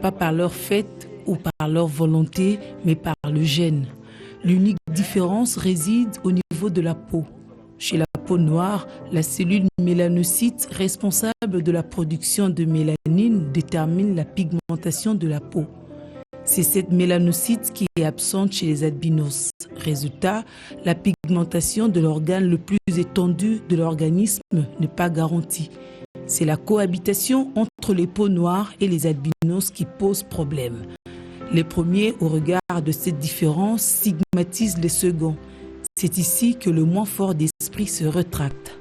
pas par leur fait ou par leur volonté, mais par le gène. L'unique différence réside au niveau de la peau. Chez la peau noire, la cellule mélanocyte responsable de la production de mélanine détermine la pigmentation de la peau. C'est cette mélanocyte qui est absente chez les albinos. Résultat, la pigmentation de l'organe le plus étendu de l'organisme n'est pas garantie. C'est la cohabitation entre les peaux noires et les albinos qui pose problème. Les premiers, au regard de cette différence, stigmatisent les seconds. C'est ici que le moins fort d'esprit se retracte.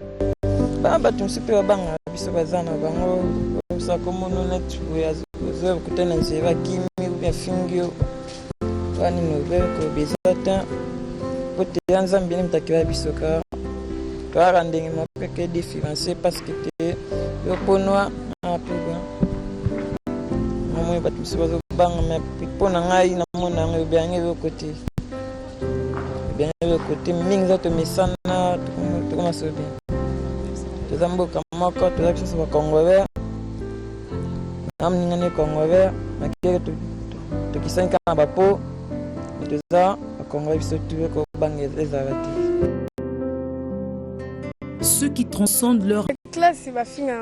Ceux qui transcendent leur classe va finir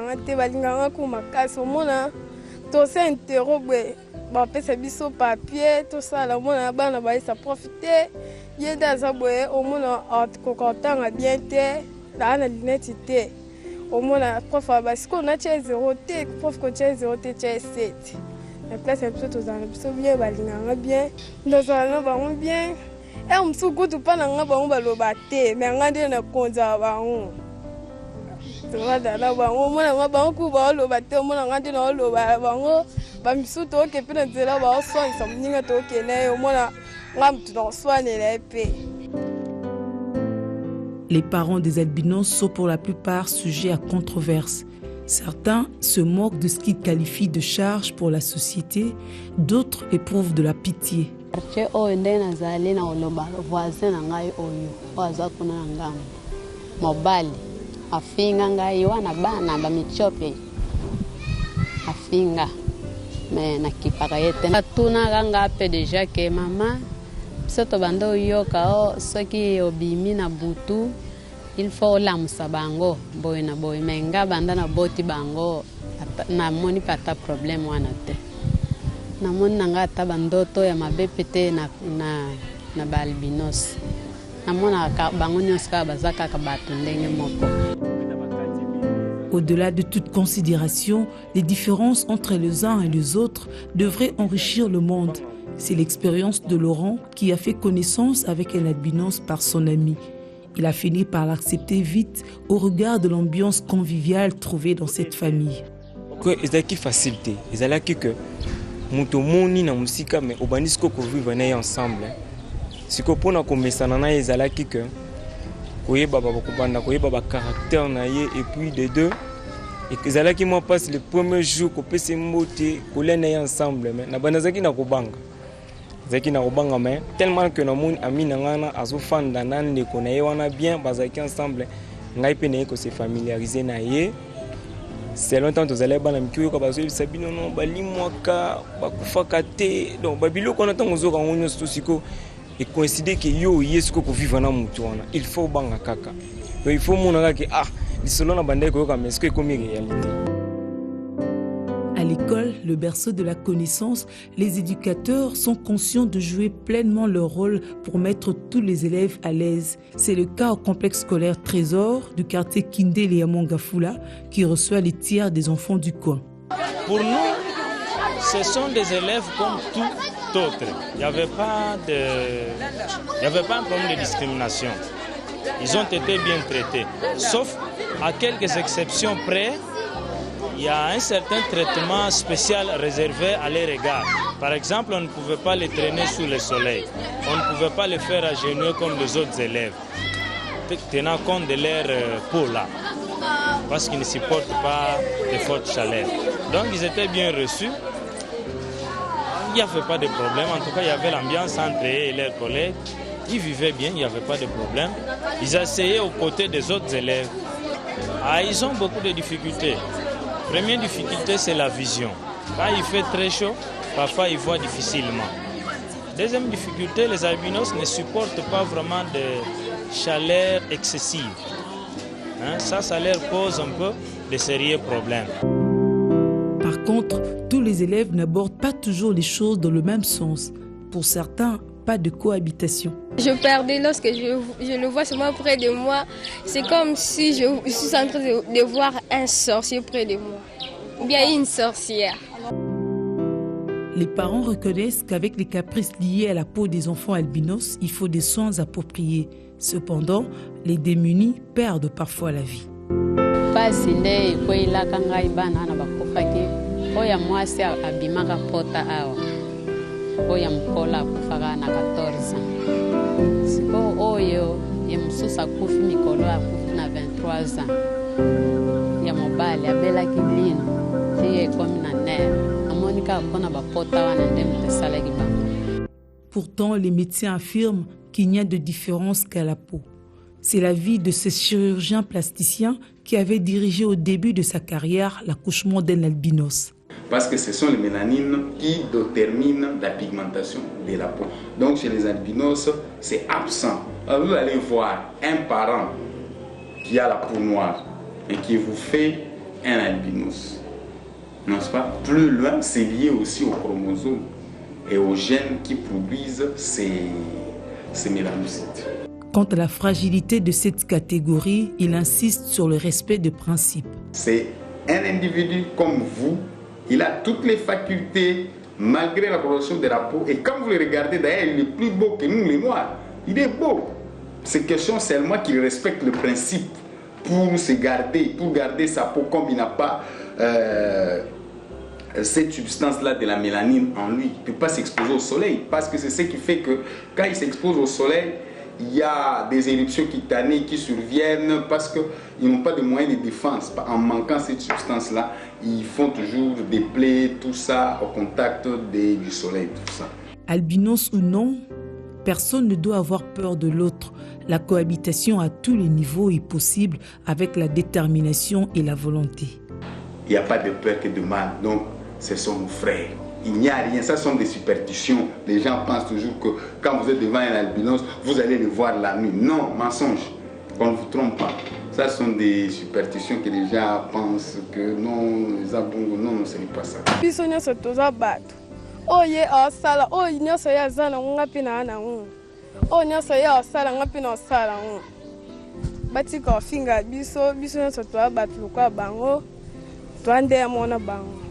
tout ça interrobe ba pesa biso papier tout ça la mona bana ba ça profiter yenda za boye au mona ko kontanga bien te la na lunette te au mona prof ba siko na che 0 te prof ko che 0 te che 7 la classe est plutôt dans biso bien balinga bien dans na ba on bien e msu kutu pana nga ba on ba lo ba te mais nga de na konza ba on Les parents des albinos sont pour la plupart sujets à controverse. Certains se moquent de ce qu'ils qualifient de charge pour la société, d'autres éprouvent de la pitié. Afinga ngai wana bana ba michope afinga mais na kipaka yete tuna ganga pe déjà que maman soto bando yoka o soki obimi na butu il faut lamsa bango boy na boy menga banda na boti bango na moni pata problème wana te na moni nanga ta bandoto ya mabepete na balbinos na mona bango nyoska bazaka ka batu ndenge moko. Au-delà de toute considération, les différences entre les uns et les autres devraient enrichir le monde. C'est l'expérience de Laurent qui a fait connaissance avec un albinos par son ami. Il a fini par l'accepter vite au regard de l'ambiance conviviale trouvée dans cette famille. Ezaki facilité, ezalaki que muto moni na musika mais obanisko ko vivre na ensemble. Siko pona ko mesana na ezalaki que koyeba baba kubanda koyeba ba caractère na ye et puis de deux et que ezalaki moi passe le premier jour ko pese mbote ko lena ensemble mais na banazaki na kobanga. Zaki na kobanga mais tellement que na moni ami na ngana azofanda nande ko na ye wana bien bazaki ensemble ngai pe na ko se familiariser na ye. C'est longtemps que vous allez bana mkiyo ka bazo sabino no bali mwaka bakufaka te donc babilo ko na tango zo ka ngonyo sosiko et coïncider que yo yesko ko vivre na mutu wana il faut banga kaka il faut mona que lisolo na bande ko ka mais ce que comme réalité. À l'école, le berceau de la connaissance, les éducateurs sont conscients de jouer pleinement leur rôle pour mettre tous les élèves à l'aise. C'est le cas au complexe scolaire Trésor du quartier Kindé à Mongafula qui reçoit les tiers des enfants du coin. Pour nous, ce sont des élèves comme tout autre. Il n'y avait pas un problème de discrimination. Ils ont été bien traités, sauf à quelques exceptions près. Il y a un certain traitement spécial réservé à leur égard. Par exemple, on ne pouvait pas les traîner sous le soleil. On ne pouvait pas les faire agenouiller comme les autres élèves, tenant compte de leur peau là, parce qu'ils ne supportent pas de fortes chaleurs. Donc ils étaient bien reçus. Il n'y avait pas de problème. En tout cas, il y avait l'ambiance entre eux et leurs collègues. Ils vivaient bien, il n'y avait pas de problème. Ils essayaient aux côtés des autres élèves. Ils ont beaucoup de difficultés. Première difficulté, c'est la vision. Quand il fait très chaud, parfois ils voient difficilement. Deuxième difficulté, les albinos ne supportent pas vraiment de chaleur excessive. Ça leur pose un peu de sérieux problèmes. Par contre, tous les élèves n'abordent pas toujours les choses dans le même sens. Pour certains, pas de cohabitation. Je perdais lorsque je le vois seulement près de moi. C'est comme si je suis en train de voir un sorcier près de moi. Ou bien une sorcière. Les parents reconnaissent qu'avec les caprices liés à la peau des enfants albinos, il faut des soins appropriés. Cependant, les démunis perdent parfois la vie. Oya mkola kufaga na 14 siko oyo ye mususa kufi mikolo akufi na 23 ans ya mobali abela kibino tiye komi na nere amonika kona bapota wana ndemte salagi bango. Pourtant, les médecins affirment qu'il n'y a de différence qu'à la peau. C'est la vie de ce chirurgien plasticien qui avait dirigé au début de sa carrière l'accouchement d'un albinos. Parce que ce sont les mélanines qui déterminent la pigmentation de la peau. Donc chez les albinos, c'est absent. Alors, vous allez voir un parent qui a la peau noire et qui vous fait un albinos. N'est-ce pas? Plus loin, c'est lié aussi aux chromosomes et aux gènes qui produisent ces mélanocytes. Quant à la fragilité de cette catégorie, il insiste sur le respect des principes. C'est un individu comme vous. Il a toutes les facultés malgré la coloration de la peau. Et quand vous le regardez, d'ailleurs, il est plus beau que nous les noirs. Il est beau. C'est question seulement qu'il respecte le principe pour se garder, pour garder sa peau comme il n'a pas cette substance-là de la mélanine en lui. Il ne peut pas s'exposer au soleil parce que c'est ce qui fait que quand il s'expose au soleil, il y a des éruptions cutanées qui surviennent parce qu'ils n'ont pas de moyens de défense. En manquant cette substance-là, ils font toujours des plaies, tout ça, au contact du soleil, tout ça. Albinos ou non, personne ne doit avoir peur de l'autre. La cohabitation à tous les niveaux est possible avec la détermination et la volonté. Il n'y a pas de peur que de mal, donc ce sont nos frères. Il n'y a rien, ça sont des superstitions. Les gens pensent toujours que quand vous êtes devant un albinos, vous allez le voir la nuit. Non, mensonge, on ne vous trompe pas. Ça sont des superstitions que les gens pensent que non, les abongos, non, ce n'est pas ça. Bati ko finga biso nyonso to abatu kwa bango to ande amona bango.